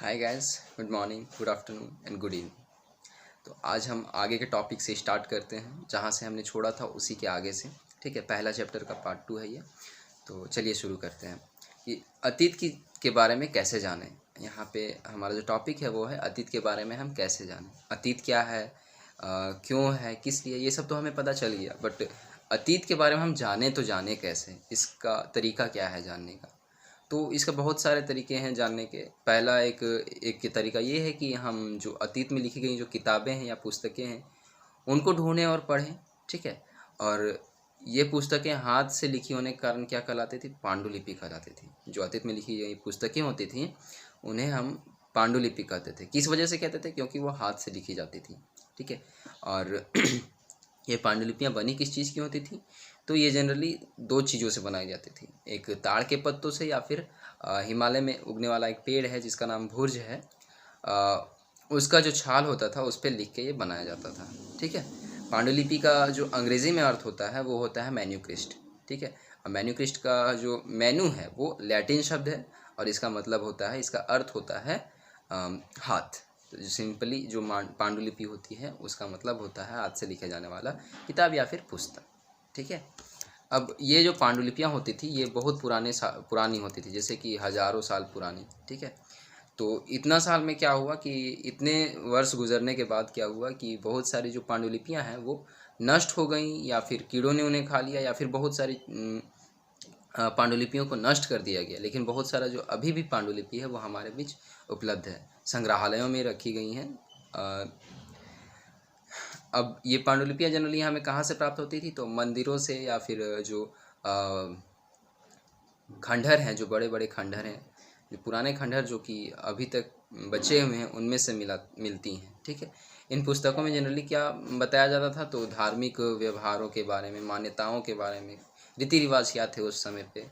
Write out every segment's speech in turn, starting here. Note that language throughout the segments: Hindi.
Hi guys, good morning, good afternoon and good evening. तो आज हम आगे के टॉपिक से स्टार्ट करते हैं, जहाँ से हमने छोड़ा था उसी के आगे से। ठीक है, पहला चैप्टर का पार्ट 2 है ये। तो चलिए शुरू करते हैं कि अतीत के बारे में कैसे जानें। यहाँ पे हमारा जो टॉपिक है वो है अतीत के बारे में हम कैसे जानें। अतीत क्या है, क्यों है, किस लिए, ये सब तो हमें पता चल गया, बट अतीत के बारे में हम जाने तो जाने कैसे, इसका तरीका क्या है जानने का। तो इसका बहुत सारे तरीके हैं जानने के। पहला एक तरीका ये है कि हम जो अतीत में लिखी गई जो किताबें हैं या पुस्तकें हैं उनको ढूंढें और पढ़ें। ठीक है, और ये पुस्तकें हाथ से लिखी होने के कारण क्या कहलाती थी? पांडुलिपि कहलाती थी। जो अतीत में लिखी गई पुस्तकें होती थी उन्हें हम पांडुलिपि कहते थे। किस वजह से कहते थे? क्योंकि वो हाथ से लिखी जाती थी। ठीक है, और ये पांडुलिपियाँ बनी किस चीज़ की होती थी? तो ये जनरली दो चीज़ों से बनाई जाती थी, एक ताड़ के पत्तों से या फिर हिमालय में उगने वाला एक पेड़ है जिसका नाम भुर्ज है, उसका जो छाल होता था उस पर लिख के ये बनाया जाता था। ठीक है, पांडुलिपि का जो अंग्रेज़ी में अर्थ होता है वो होता है मैन्यूक्रिस्ट। ठीक है, और मैन्यूक्रिस्ट का जो मैन्यू है वो लैटिन शब्द है और इसका मतलब होता है, इसका अर्थ होता है हाथ। तो सिंपली जो पांडुलिपि होती है उसका मतलब होता है हाथ से लिखे जाने वाला किताब या फिर पुस्तक। ठीक है, अब ये जो पांडुलिपियाँ होती थी ये बहुत पुरानी होती थी, जैसे कि हज़ारों साल पुरानी। ठीक है, तो इतना साल में क्या हुआ कि इतने वर्ष गुजरने के बाद क्या हुआ कि बहुत सारी जो पांडुलिपियाँ हैं वो नष्ट हो गई, या फिर कीड़ों ने उन्हें खा लिया, या फिर बहुत सारी पांडुलिपियों को नष्ट कर दिया गया। लेकिन बहुत सारा जो अभी भी पांडुलिपि है वो हमारे बीच उपलब्ध है, संग्रहालयों में रखी गई हैं। अब ये पांडुलिपियाँ जनरली हमें कहाँ से प्राप्त होती थी? तो मंदिरों से, या फिर जो खंडहर हैं, जो बड़े बड़े खंडहर हैं, जो पुराने खंडहर जो कि अभी तक बचे हुए हैं उनमें से मिलती हैं। ठीक है, इन पुस्तकों में जनरली क्या बताया जाता था? तो धार्मिक व्यवहारों के बारे में, मान्यताओं के बारे में, रीति रिवाज क्या थे उस समय पे,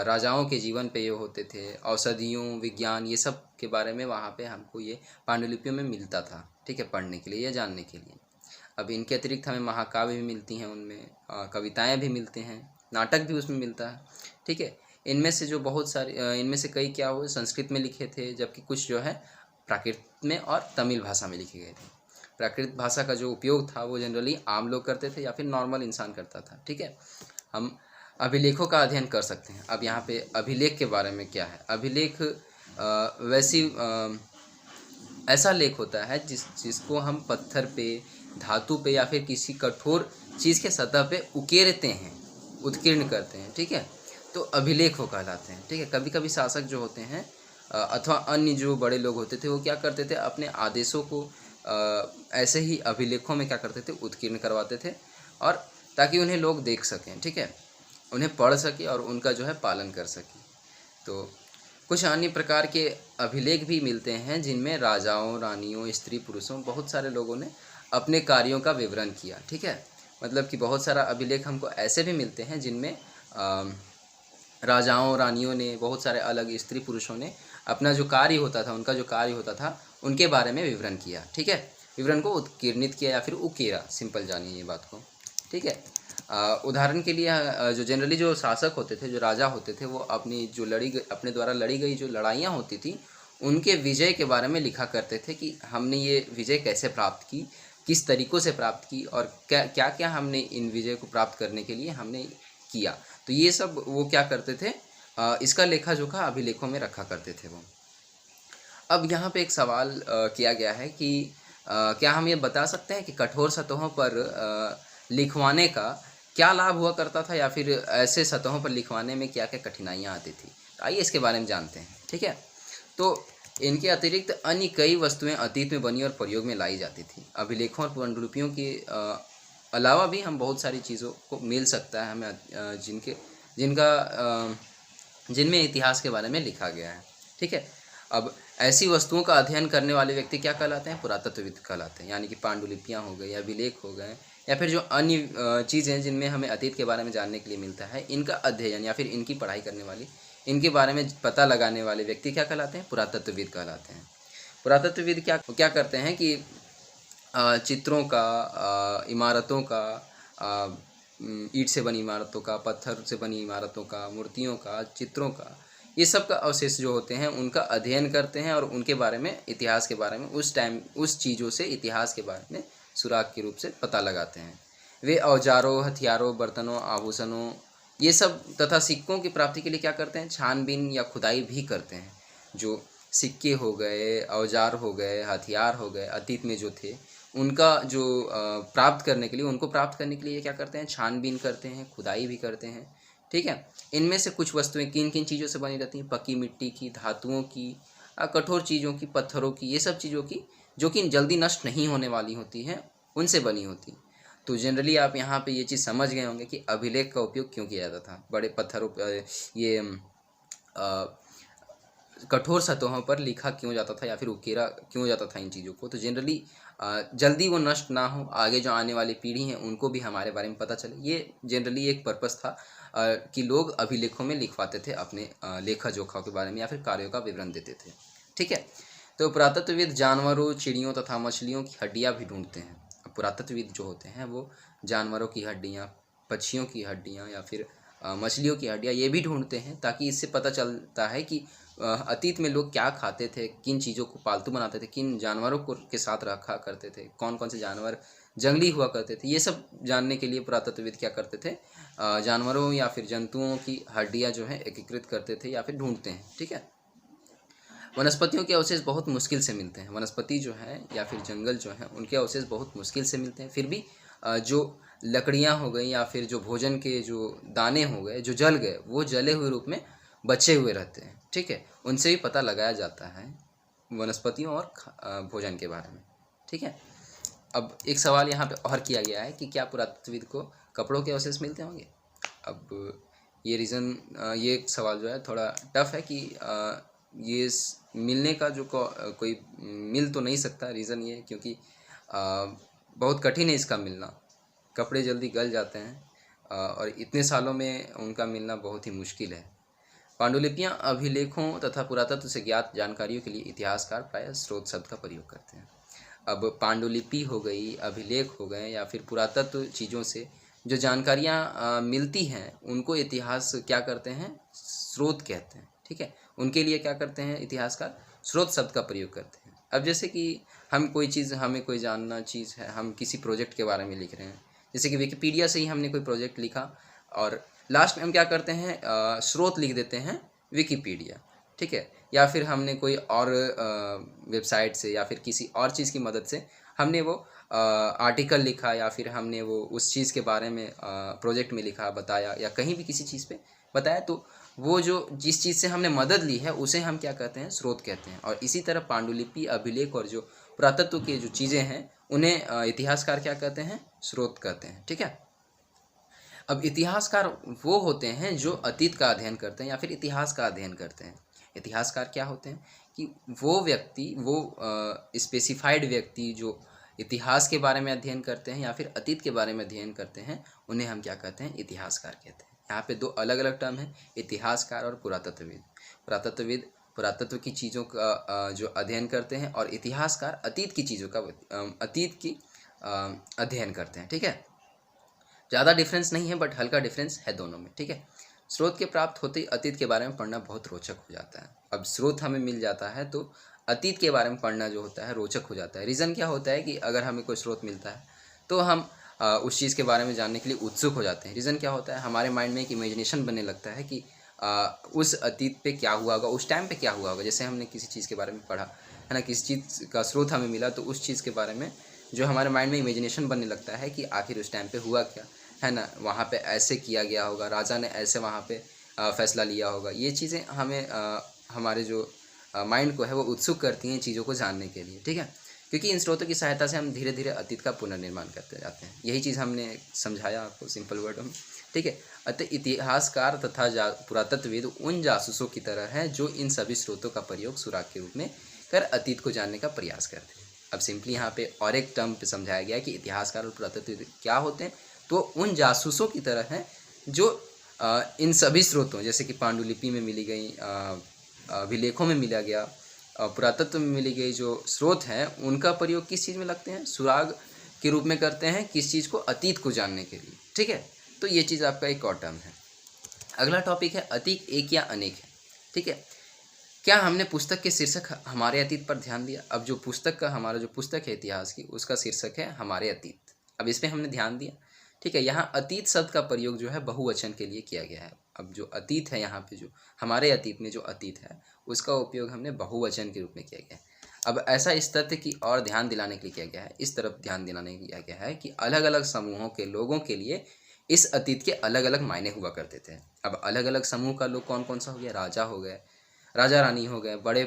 राजाओं के जीवन पे ये होते थे, औषधियों, विज्ञान, ये सब के बारे में वहाँ पे हमको ये पांडुलिपियों में मिलता था। ठीक है, पढ़ने के लिए या जानने के लिए। अब इनके अतिरिक्त हमें महाकाव्य भी मिलती हैं, उनमें कविताएँ भी मिलते हैं, नाटक भी उसमें मिलता है। ठीक है, इनमें से जो बहुत सारे इनमें से कई क्या हुए संस्कृत में लिखे थे, जबकि कुछ जो है प्राकृत में और तमिल भाषा में लिखे गए थे। प्राकृत भाषा का जो उपयोग था वो जनरली आम लोग करते थे या फिर नॉर्मल इंसान करता था। ठीक है, हम अभिलेखों का अध्ययन कर सकते हैं। अब यहाँ पे अभिलेख के बारे में क्या है? अभिलेख ऐसा लेख होता है जिसको हम पत्थर पे, धातु पे या फिर किसी कठोर चीज़ के सतह पे उकेरते हैं, उत्कीर्ण करते हैं। ठीक है, तो अभिलेख वो कहलाते हैं। ठीक है, कभी कभी शासक जो होते हैं अथवा अन्य जो बड़े लोग होते थे वो क्या करते थे? अपने आदेशों को ऐसे ही अभिलेखों में क्या करते थे? उत्कीर्ण करवाते थे, और ताकि उन्हें लोग देख सकें। ठीक है, उन्हें पढ़ सके और उनका जो है पालन कर सके। तो कुछ अन्य प्रकार के अभिलेख भी मिलते हैं जिनमें राजाओं, रानियों, स्त्री पुरुषों, बहुत सारे लोगों ने अपने कार्यों का विवरण किया। ठीक है, मतलब कि बहुत सारा अभिलेख हमको ऐसे भी मिलते हैं जिनमें राजाओं, रानियों ने, बहुत सारे अलग स्त्री पुरुषों ने अपना जो कार्य होता था, उनका जो कार्य होता था उनके बारे में विवरण किया। ठीक है, विवरण को उत्कीर्णित किया या फिर उकेरा, सिंपल जानिए ये बात को। ठीक है, उदाहरण के लिए जो जनरली जो शासक होते थे, जो राजा होते थे, वो अपनी जो अपने द्वारा लड़ी गई जो लड़ाइयाँ होती थी उनके विजय के बारे में लिखा करते थे कि हमने ये विजय कैसे प्राप्त की, किस तरीक़ों से प्राप्त की, और क्या क्या क्या हमने इन विजय को प्राप्त करने के लिए हमने किया। तो ये सब वो क्या करते थे? इसका लेखा जोखा अभिलेखों में रखा करते थे वो। अब यहाँ पे एक सवाल किया गया है कि क्या हम ये बता सकते हैं कि कठोर सतहों पर लिखवाने का क्या लाभ हुआ करता था, या फिर ऐसे सतहों पर लिखवाने में क्या क्या कठिनाइयाँ आती थी? तो आइए इसके बारे में जानते हैं। ठीक है, तो इनके अतिरिक्त अन्य कई वस्तुएं अतीत में बनी और प्रयोग में लाई जाती थी। अभिलेखों और पांडुलिपियों के अलावा भी हम बहुत सारी चीज़ों को मिल सकता है हमें, जिनमें इतिहास के बारे में लिखा गया है। ठीक है, अब ऐसी वस्तुओं का अध्ययन करने वाले व्यक्ति क्या कहलाते हैं? पुरातत्वविद कहलाते हैं। यानी कि पांडुलिपियाँ हो गई, अभिलेख हो गए, या फिर जो अन्य चीज़ें जिनमें हमें अतीत के बारे में जानने के लिए मिलता है, इनका अध्ययन या फिर इनकी पढ़ाई करने वाली, इनके बारे में पता लगाने वाले व्यक्ति क्या कहलाते हैं? पुरातत्वविद कहलाते हैं। पुरातत्वविद क्या क्या करते हैं कि चित्रों का, इमारतों का, ईंट से बनी इमारतों का, पत्थर से बनी इमारतों का, मूर्तियों का, चित्रों का, ये सब का अवशेष जो होते हैं उनका अध्ययन करते हैं और उनके बारे में, इतिहास के बारे में, उस टाइम उस चीज़ों से इतिहास के बारे में सुराग के रूप से पता लगाते हैं। वे औजारों, हथियारों, बर्तनों, आभूषणों ये सब तथा सिक्कों की प्राप्ति के लिए क्या करते हैं, छानबीन या खुदाई भी करते हैं। जो सिक्के हो गए, औजार हो गए, हथियार हो गए, अतीत में जो थे उनका जो प्राप्त करने के लिए, उनको प्राप्त करने के लिए ये क्या करते हैं, छानबीन करते हैं, खुदाई भी करते हैं। ठीक है। इनमें से कुछ वस्तुएं किन किन चीज़ों से बनी रहती हैं, पक्की मिट्टी की, धातुओं की, कठोर चीज़ों की, पत्थरों की, ये सब चीज़ों की जो कि जल्दी नष्ट नहीं होने वाली होती हैं, उनसे बनी होती। तो जनरली आप यहाँ पे ये चीज़ समझ गए होंगे कि अभिलेख का उपयोग क्यों किया जाता था। बड़े पत्थरों पर ये कठोर सतहों पर लिखा क्यों जाता था या फिर उकेरा क्यों जाता था इन चीज़ों को, तो जनरली जल्दी वो नष्ट ना हो, आगे जो आने वाली पीढ़ी हैं उनको भी हमारे बारे में पता चले। ये जनरली एक पर्पस था कि लोग अभिलेखों में लिखवाते थे अपने लेखा जोखा के बारे में या फिर कार्यों का विवरण देते थे। ठीक है। तो पुरातत्वविद जानवरों, चिड़ियों तथा मछलियों की हड्डियाँ भी ढूंढते हैं। पुरातत्वविद जो होते हैं वो जानवरों की हड्डियाँ, पक्षियों की हड्डियाँ या फिर मछलियों की हड्डियाँ ये भी ढूंढते हैं, ताकि इससे पता चलता है कि अतीत में लोग क्या खाते थे, किन चीज़ों को पालतू बनाते थे, किन जानवरों को के साथ रखा करते थे, कौन कौन से जानवर जंगली हुआ करते थे। ये सब जानने के लिए पुरातत्वविद क्या करते थे, जानवरों या फिर जंतुओं की हड्डियाँ जो है एकीकृत करते थे या फिर ढूंढते हैं। ठीक है। वनस्पतियों के अवशेष बहुत मुश्किल से मिलते हैं। वनस्पति जो है या फिर जंगल जो है उनके अवशेष बहुत मुश्किल से मिलते हैं। फिर भी जो लकड़ियाँ हो गई या फिर जो भोजन के जो दाने हो गए जो जल गए, वो जले हुए रूप में बचे हुए रहते हैं। ठीक है। उनसे भी पता लगाया जाता है वनस्पतियों और भोजन के बारे में। ठीक है। अब एक सवाल यहाँ पे और किया गया है कि क्या पुरातत्वविद को कपड़ों के अवशेष मिलते होंगे। अब ये ये सवाल जो है थोड़ा टफ है कि ये मिलने का जो कोई मिल तो नहीं सकता। रीज़न ये है क्योंकि बहुत कठिन है इसका मिलना। कपड़े जल्दी गल जाते हैं और इतने सालों में उनका मिलना बहुत ही मुश्किल है। पांडुलिपियाँ अभिलेखों तथा पुरातत्व से ज्ञात जानकारियों के लिए इतिहासकार प्रायः स्रोत शब्द का प्रयोग करते हैं। अब पांडुलिपि हो गई, अभिलेख हो गए या फिर पुरातत्व चीज़ों से जो जानकारियाँ मिलती हैं उनको इतिहास क्या करते हैं, स्रोत कहते हैं। ठीक है। उनके लिए क्या करते हैं इतिहासकार, स्रोत शब्द का प्रयोग करते हैं। अब जैसे कि हमें कोई जानना चीज़ है, हम किसी प्रोजेक्ट के बारे में लिख रहे हैं, जैसे कि विकिपीडिया से ही हमने कोई प्रोजेक्ट लिखा और लास्ट में हम क्या करते हैं, स्रोत लिख देते हैं विकिपीडिया। ठीक है। या फिर हमने कोई और वेबसाइट से या फिर किसी और चीज़ की मदद से हमने वो आर्टिकल लिखा या फिर हमने वो उस चीज़ के बारे में प्रोजेक्ट में लिखा, बताया या कहीं भी किसी चीज़ पे बताया, तो वो जो जिस चीज़ से हमने मदद ली है उसे हम क्या कहते हैं, स्रोत कहते हैं। और इसी तरह पांडुलिपि, अभिलेख और जो पुरातत्व की जो चीज़ें हैं उन्हें इतिहासकार क्या कहते हैं, स्रोत कहते हैं। ठीक है। अब इतिहासकार वो होते हैं जो अतीत का अध्ययन करते हैं या फिर इतिहास का अध्ययन करते हैं। इतिहासकार क्या होते हैं कि वो व्यक्ति, वो स्पेसिफाइड व्यक्ति जो इतिहास के बारे में अध्ययन करते हैं या फिर अतीत के बारे में अध्ययन करते हैं, उन्हें हम क्या कहते हैं, इतिहासकार कहते हैं। यहाँ पे दो अलग अलग टर्म है, इतिहासकार और पुरातत्वविद। पुरातत्वविद पुरातत्व की चीज़ों का जो अध्ययन करते हैं और इतिहासकार अतीत की चीज़ों का अतीत की अध्ययन करते हैं। ठीक है। ज़्यादा डिफरेंस नहीं है बट हल्का डिफरेंस है दोनों में। ठीक है। स्रोत के प्राप्त होते ही अतीत के बारे में पढ़ना बहुत रोचक हो जाता है। अब स्रोत हमें मिल जाता है तो अतीत के बारे में पढ़ना जो होता है रोचक हो जाता है। रीज़न क्या होता है कि अगर हमें कोई स्रोत मिलता है तो हम उस चीज़ के बारे में जानने के लिए उत्सुक हो जाते हैं। रीज़न क्या होता है, हमारे माइंड में एक इमेजिनेशन बनने लगता है कि उस अतीत पे क्या हुआ होगा, उस टाइम पे क्या हुआ होगा। जैसे हमने किसी चीज़ के बारे में पढ़ा है ना, किसी चीज़ का स्रोत हमें मिला तो उस चीज़ के बारे में जो हमारे माइंड में इमेजिनेशन बनने लगता है कि आखिर उस टाइम पे हुआ क्या है ना, वहाँ पे ऐसे किया गया होगा, राजा ने ऐसे वहाँ पे फैसला लिया होगा। ये चीज़ें हमें हमारे जो माइंड को है वो उत्सुक करती हैं चीज़ों को जानने के लिए। ठीक है। क्योंकि इन स्रोतों की सहायता से हम धीरे धीरे अतीत का पुनर्निर्माण करते जाते हैं। यही चीज़ हमने समझाया आपको सिंपल वर्डों में। ठीक है। अतः इतिहासकार तथा पुरातत्वविद उन जासूसों की तरह हैं जो इन सभी स्रोतों का प्रयोग सुराग के रूप में कर अतीत को जानने का प्रयास करते हैं। अब सिंपली यहाँ पे और एक टर्म पे समझाया गया कि इतिहासकार और पुरातत्वविद क्या होते हैं, तो उन जासूसों की तरह हैं जो इन सभी स्रोतों, जैसे कि पांडुलिपि में मिली गई, अभिलेखों में मिला गया, पुरातत्व में मिली गई जो स्रोत हैं, उनका प्रयोग किस चीज़ में लगते हैं, सुराग के रूप में करते हैं, किस चीज़ को, अतीत को जानने के लिए। ठीक है। तो ये चीज़ आपका एक और टर्म है। अगला टॉपिक है अतीत एक या अनेक है। ठीक है। क्या हमने पुस्तक के शीर्षक हमारे अतीत पर ध्यान दिया? अब जो पुस्तक का हमारा जो पुस्तक है इतिहास की, उसका शीर्षक है हमारे अतीत। अब इस पे हमने ध्यान दिया, ठीक है। यहाँ अतीत शब्द का प्रयोग जो है बहुवचन के लिए किया गया है। अब जो अतीत है यहाँ पे, जो हमारे अतीत में जो अतीत है, उसका उपयोग हमने बहुवचन के रूप में किया गया है। अब ऐसा इस तथ्य की और ध्यान दिलाने के लिए किया गया है, इस तरफ ध्यान दिलाने के लिए किया गया है कि अलग अलग समूहों के लोगों के लिए इस अतीत के अलग अलग मायने हुआ करते थे। अब अलग अलग समूह का लोग कौन कौन सा हो गया? राजा हो गए, राजा रानी हो गए, बड़े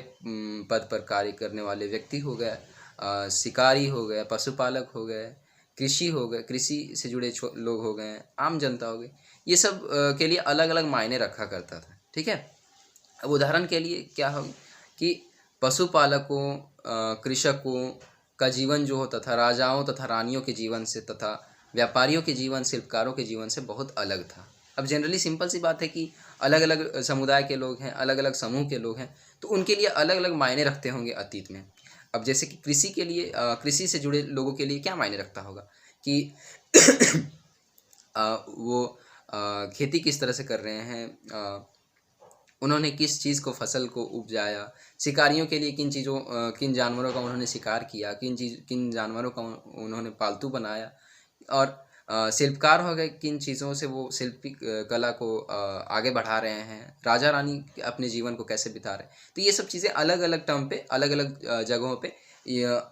पद पर कार्य करने वाले व्यक्ति हो गए, शिकारी हो गए, पशुपालक हो गए, कृषि हो गए, कृषि से जुड़े लोग हो गए, आम जनता हो गई। ये सब के लिए अलग अलग मायने रखा करता था, ठीक है। अब उदाहरण के लिए क्या हो कि पशुपालकों, कृषकों का जीवन जो होता था राजाओं तथा रानियों के जीवन से, तथा व्यापारियों के जीवन, शिल्पकारों के जीवन से बहुत अलग था। अब जनरली सिंपल सी बात है कि अलग अलग समुदाय के लोग हैं, अलग अलग समूह के लोग हैं, तो उनके लिए अलग अलग मायने रखते होंगे अतीत में। अब जैसे कि कृषि के लिए, कृषि से जुड़े लोगों के लिए क्या मायने रखता होगा कि वो खेती किस तरह से कर रहे हैं, उन्होंने किस चीज़ को, फसल को उपजाया। शिकारियों के लिए किन चीज़ों, किन जानवरों का उन्होंने शिकार किया, किन जानवरों का उन्होंने पालतू बनाया। और शिल्पकार हो गए, किन चीज़ों से वो शिल्पी कला को आगे बढ़ा रहे हैं। राजा रानी अपने जीवन को कैसे बिता रहे हैं। तो ये सब चीज़ें अलग अलग टर्म पे, अलग अलग जगहों पे,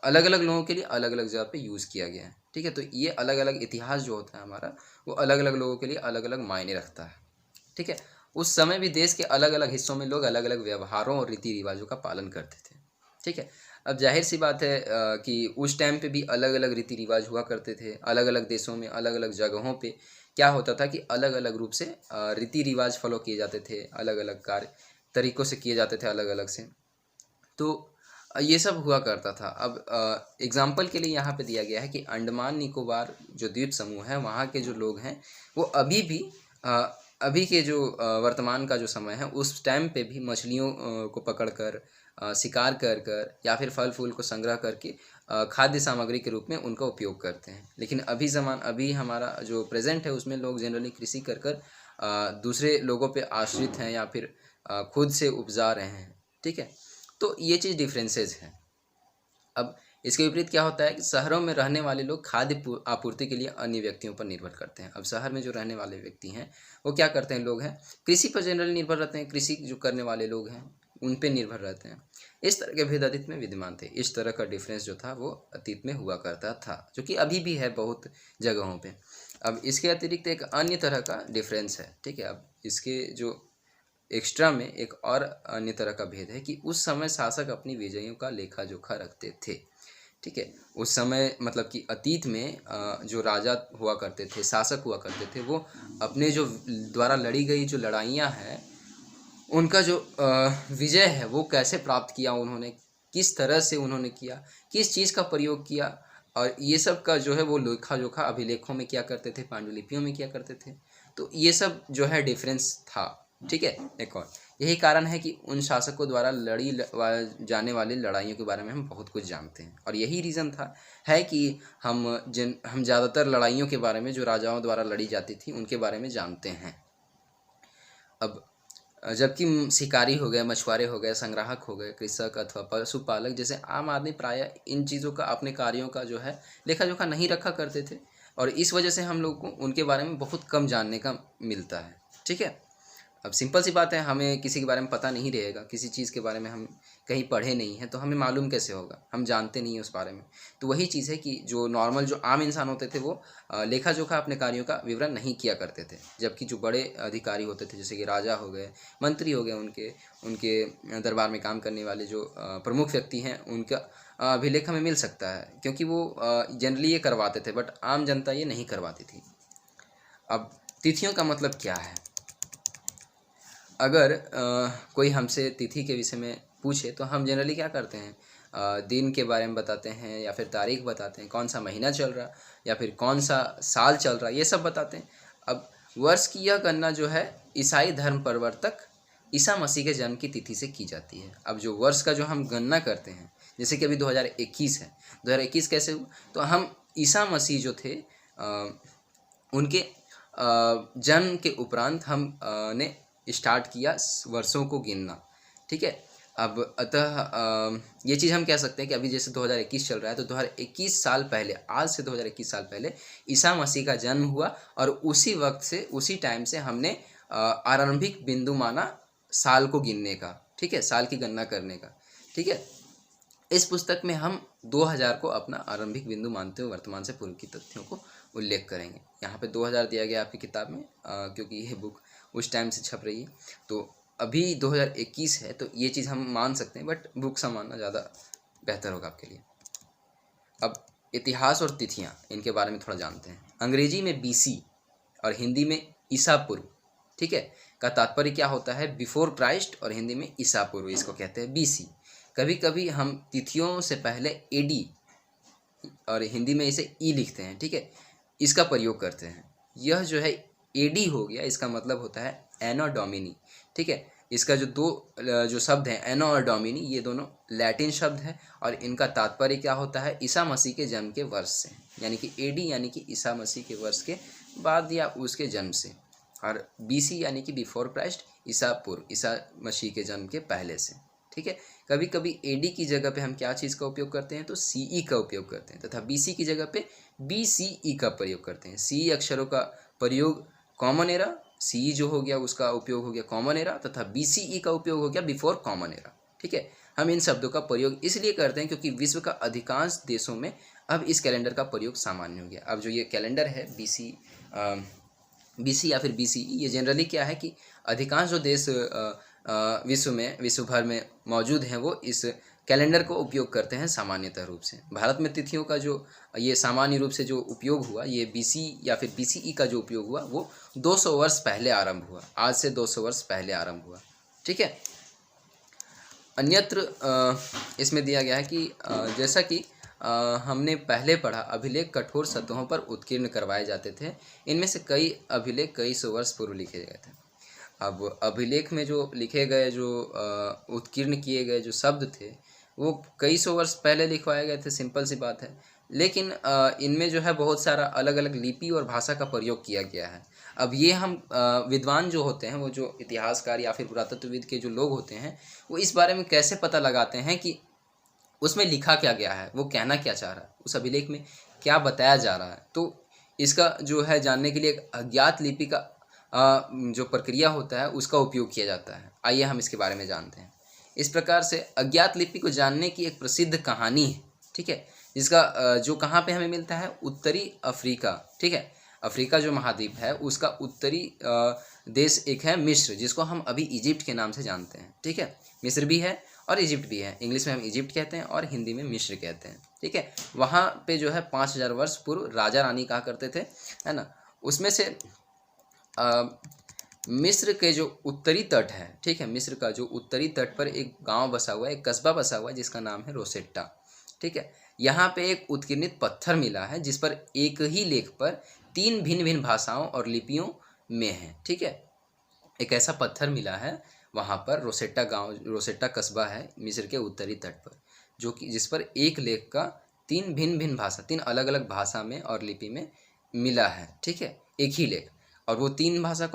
अलग अलग लोगों के लिए अलग अलग जगह पे यूज़ किया गया है, ठीक है। तो ये अलग अलग इतिहास जो होता है हमारा, वो अलग अलग लोगों के लिए अलग अलग मायने रखता है, ठीक है। उस समय भी देश के अलग अलग हिस्सों में लोग अलग अलग व्यवहारों और रीति रिवाजों का पालन करते थे, ठीक है। अब जाहिर सी बात है कि उस टाइम पे भी अलग अलग रीति रिवाज हुआ करते थे। अलग अलग देशों में, अलग अलग जगहों पे क्या होता था कि अलग अलग रूप से रीति रिवाज फॉलो किए जाते थे, अलग अलग कार्य तरीक़ों से किए जाते थे, अलग अलग से। तो ये सब हुआ करता था। अब एग्ज़ाम्पल के लिए यहाँ पे दिया गया है कि अंडमान निकोबार जो द्वीप समूह है, वहाँ के जो लोग हैं वो अभी भी अभी के जो वर्तमान का जो समय है, उस टाइम पे भी मछलियों को पकड़कर, शिकार कर या फिर फल फूल को संग्रह करके खाद्य सामग्री के रूप में उनका उपयोग करते हैं। लेकिन अभी हमारा जो प्रेजेंट है, उसमें लोग जनरली कृषि कर दूसरे लोगों पे आश्रित हैं या फिर खुद से उपजा रहे हैं, ठीक है। तो ये चीज़ डिफरेंसेस हैं। अब इसके विपरीत क्या होता है कि शहरों में रहने वाले लोग खाद्य आपूर्ति के लिए अन्य व्यक्तियों पर निर्भर करते हैं। अब शहर में जो रहने वाले व्यक्ति हैं, वो क्या करते हैं, लोग हैं कृषि पर जनरली निर्भर रहते हैं। कृषि जो करने वाले लोग हैं उन पे निर्भर रहते हैं। इस तरह के भेद अतीत में विद्यमान थे। इस तरह का डिफरेंस जो था वो अतीत में हुआ करता था, जो कि अभी भी है बहुत जगहों पे। अब इसके अतिरिक्त एक अन्य तरह का डिफरेंस है, ठीक है। अब इसके जो एक्स्ट्रा में एक और अन्य तरह का भेद है कि उस समय शासक अपनी विजयों का लेखा जोखा रखते थे, ठीक है। उस समय मतलब कि अतीत में जो राजा हुआ करते थे, शासक हुआ करते थे, वो अपने जो द्वारा लड़ी गई जो लड़ाइयाँ हैं, उनका जो विजय है वो कैसे प्राप्त किया उन्होंने, किस तरह से उन्होंने किया, किस चीज़ का प्रयोग किया, और ये सब का जो है वो लेखा जोखा अभिलेखों में किया करते थे, पांडुलिपियों में किया करते थे। तो ये सब जो है डिफरेंस था, ठीक है। एक और यही कारण है कि उन शासकों द्वारा जाने वाली लड़ाइयों के बारे में हम बहुत कुछ जानते हैं, और यही रीज़न था है कि हम ज़्यादातर लड़ाइयों के बारे में जो राजाओं द्वारा लड़ी जाती थी उनके बारे में जानते हैं। अब जबकि शिकारी हो गए, मछुआरे हो गए, संग्राहक हो गए, कृषक अथवा पशुपालक जैसे आम आदमी प्रायः इन चीज़ों का, अपने कार्यों का जो है लेखा जोखा नहीं रखा करते थे, और इस वजह से हम लोग को उनके बारे में बहुत कम जानने का मिलता है, ठीक है। अब सिंपल सी बात है, हमें किसी के बारे में पता नहीं रहेगा, किसी चीज़ के बारे में हम कहीं पढ़े नहीं हैं, तो हमें मालूम कैसे होगा, हम जानते नहीं हैं उस बारे में। तो वही चीज़ है कि जो नॉर्मल जो आम इंसान होते थे वो लेखा जोखा अपने कार्यों का विवरण नहीं किया करते थे, जबकि जो बड़े अधिकारी होते थे जैसे कि राजा हो गए, मंत्री हो गए, उनके दरबार में काम करने वाले जो प्रमुख व्यक्ति हैं, उनका अभिलेख हमें मिल सकता है, क्योंकि वो जनरली ये करवाते थे, बट आम जनता ये नहीं करवाती थी। अब तिथियों का मतलब क्या है? अगर कोई हमसे तिथि के विषय में पूछे तो हम जनरली क्या करते हैं, दिन के बारे में बताते हैं, या फिर तारीख बताते हैं, कौन सा महीना चल रहा, या फिर कौन सा साल चल रहा, ये सब बताते हैं। अब वर्ष की यह गणना जो है ईसाई धर्म प्रवर्तक ईसा मसीह के जन्म की तिथि से की जाती है। अब जो वर्ष का जो हम गणना करते हैं, जैसे कि अभी 2021 है, 2021 कैसे हुआ, तो हम ईसा मसीह जो थे उनके जन्म के उपरांत हम ने स्टार्ट किया वर्षों को गिनना, ठीक है। अब अतः ये चीज़ हम कह सकते हैं कि अभी जैसे 2021 चल रहा है, तो 2021 साल पहले, आज से 2021 साल पहले ईसा मसीह का जन्म हुआ, और उसी वक्त से, उसी टाइम से हमने आरंभिक बिंदु माना साल को गिनने का, ठीक है, साल की गणना करने का, ठीक है। इस पुस्तक में हम 2000 को अपना आरंभिक बिंदु मानते हुए वर्तमान से पूर्व की तथ्यों को उल्लेख करेंगे। यहाँ पे 2000 दिया गया आपकी किताब में, क्योंकि ये बुक उस टाइम से छप रही है। तो अभी 2021 है, तो ये चीज़ हम मान सकते हैं, बट बुक से मानना ज़्यादा बेहतर होगा आपके लिए। अब इतिहास और तिथियाँ, इनके बारे में थोड़ा जानते हैं। अंग्रेजी में BC और हिंदी में ईसा पूर्व, ठीक है, का तात्पर्य क्या होता है? बिफोर क्राइस्ट, और हिंदी में ईसा पूर्व, इसको कहते हैं BC। कभी कभी हम तिथियों से पहले AD और हिंदी में इसे ई लिखते हैं, ठीक है, इसका प्रयोग करते हैं। यह जो है AD हो गया, इसका मतलब होता है एनो डोमिनी, ठीक है। इसका जो शब्द हैं एनो और डोमिनी, ये दोनों लैटिन शब्द है, और इनका तात्पर्य क्या होता है? ईसा मसीह के जन्म के वर्ष से, यानी कि AD यानी कि ईसा मसीह के वर्ष के बाद या उसके जन्म से, और BC यानी कि बिफोर क्राइस्ट, ईसा पूर्व, ईसा मसीह के जन्म के पहले से, ठीक है। कभी कभी AD की जगह पे हम क्या चीज़ का उपयोग करते हैं? तो CE का उपयोग करते हैं, तथा BC की जगह पे BCE का प्रयोग करते हैं। CE अक्षरों का प्रयोग कॉमन एरा, CE जो हो गया उसका उपयोग हो गया कॉमन एरा, तथा BCE का उपयोग हो गया बिफोर कॉमन एरा, ठीक है। हम इन शब्दों का प्रयोग इसलिए करते हैं क्योंकि विश्व का अधिकांश देशों में अब इस कैलेंडर का प्रयोग सामान्य हो गया। अब जो ये कैलेंडर है BC या फिर BCE, ये जनरली क्या है कि अधिकांश जो देश विश्व भर में मौजूद हैं, वो इस कैलेंडर को उपयोग करते हैं सामान्यतः रूप से। भारत में तिथियों का जो ये सामान्य रूप से जो उपयोग हुआ, ये BC या फिर BCE का जो उपयोग हुआ, वो 200 वर्ष पहले आरंभ हुआ, आज से 200 वर्ष पहले आरंभ हुआ, ठीक है। अन्यत्र इसमें दिया गया है कि जैसा कि हमने पहले पढ़ा, अभिलेख कठोर सतहों पर उत्कीर्ण करवाए जाते थे। इनमें से कई अभिलेख कई सौ वर्ष पूर्व लिखे गए थे। अब अभिलेख में जो लिखे गए, जो उत्कीर्ण किए गए जो शब्द थे, वो कई सौ वर्ष पहले लिखवाए गए थे, सिंपल सी बात है। लेकिन इनमें जो है बहुत सारा अलग अलग लिपि और भाषा का प्रयोग किया गया है। अब ये हम विद्वान जो होते हैं, वो जो इतिहासकार या फिर पुरातत्वविद के जो लोग होते हैं, वो इस बारे में कैसे पता लगाते हैं कि उसमें लिखा क्या गया है, वो कहना क्या चाह रहा है, उस अभिलेख में क्या बताया जा रहा है। तो इसका जो है जानने के लिए एक अज्ञात लिपि का जो प्रक्रिया होता है, उसका उपयोग किया जाता है। आइए हम इसके बारे में जानते हैं। इस प्रकार से अज्ञात लिपि को जानने की एक प्रसिद्ध कहानी है, ठीक है, जिसका जो कहाँ पे हमें मिलता है? उत्तरी अफ्रीका, ठीक है। अफ्रीका जो महाद्वीप है, उसका उत्तरी देश एक है मिस्र, जिसको हम अभी इजिप्ट के नाम से जानते हैं, ठीक है। मिस्र भी है और इजिप्ट भी है। इंग्लिश में हम इजिप्ट कहते हैं और हिंदी में मिस्र कहते हैं, ठीक है। वहाँ पे जो है 5000 वर्ष पूर्व राजा रानी कहा करते थे, है ना। उसमें से मिस्र के जो उत्तरी तट है, ठीक है, मिस्र का जो उत्तरी तट पर एक गांव बसा हुआ है, एक कस्बा बसा हुआ है, जिसका नाम है रोसेट्टा, ठीक है। यहाँ पे एक उत्कीर्णित पत्थर मिला है, जिस पर एक ही लेख पर 3 भिन्न भिन्न भाषाओं और लिपियों में है, ठीक है। एक ऐसा पत्थर मिला है वहाँ पर, रोसेट्टा गांव, रोसेट्टा कस्बा है मिस्र के उत्तरी तट पर, जो कि जिस पर एक लेख का 3 भिन्न भिन्न भाषा, 3 अलग अलग भाषा में और लिपि में मिला है, ठीक है, एक ही लेख। और वो 3 भाषा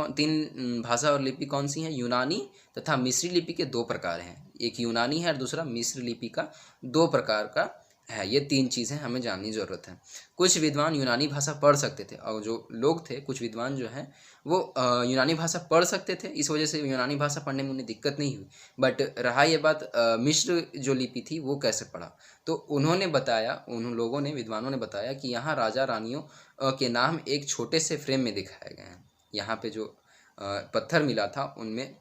और लिपि कौन सी हैं? यूनानी तथा मिस्री लिपि के 2 प्रकार हैं। एक यूनानी है और दूसरा मिस्र लिपि का 2 प्रकार का है। ये 3 चीज़ें हमें जाननी ज़रूरत है। कुछ विद्वान यूनानी भाषा पढ़ सकते थे, और जो लोग थे, कुछ विद्वान जो हैं, वो यूनानी भाषा पढ़ सकते थे, इस वजह से यूनानी भाषा पढ़ने में उन्हें दिक्कत नहीं हुई। बट रहा ये बात मिस्र जो लिपि थी वो कैसे पढ़ा, तो उन्होंने बताया, उन लोगों ने, विद्वानों ने बताया कि यहाँ राजा रानियों के नाम एक छोटे से फ्रेम में दिखाए गए हैं। यहाँ पे जो पत्थर मिला था, उनमें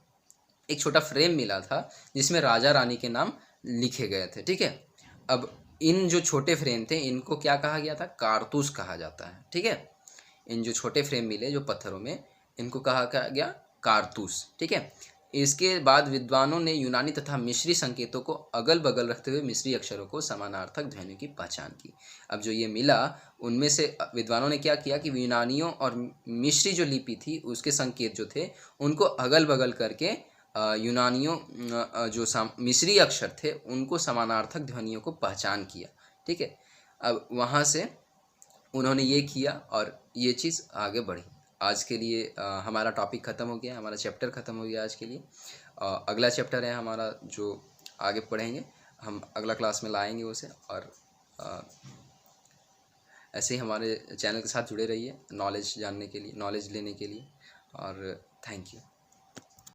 एक छोटा फ्रेम मिला था जिसमें राजा रानी के नाम लिखे गए थे, ठीक है। अब इन जो छोटे फ्रेम थे, इनको क्या कहा गया था? कारतूस कहा जाता है, ठीक है। इन जो छोटे फ्रेम मिले जो पत्थरों में, इनको कहा गया कारतूस, ठीक है। इसके बाद विद्वानों ने यूनानी तथा मिस्री संकेतों को अगल बगल रखते हुए मिस्री अक्षरों को समानार्थक ध्वनियों की पहचान की। अब जो ये मिला, उनमें से विद्वानों ने क्या किया कि यूनानियों और मिस्री जो लिपि थी, उसके संकेत जो थे, उनको अगल बगल करके यूनानियों जो मिस्री अक्षर थे, उनको समानार्थक ध्वनियों को पहचान किया, ठीक है। अब वहाँ से उन्होंने ये किया और ये चीज़ आगे बढ़ी। आज के लिए हमारा टॉपिक ख़त्म हो गया, हमारा चैप्टर ख़त्म हो गया आज के लिए। अगला चैप्टर है हमारा जो आगे पढ़ेंगे, हम अगला क्लास में लाएंगे उसे। और ऐसे ही हमारे चैनल के साथ जुड़े रहिए नॉलेज जानने के लिए, नॉलेज लेने के लिए। और थैंक यू।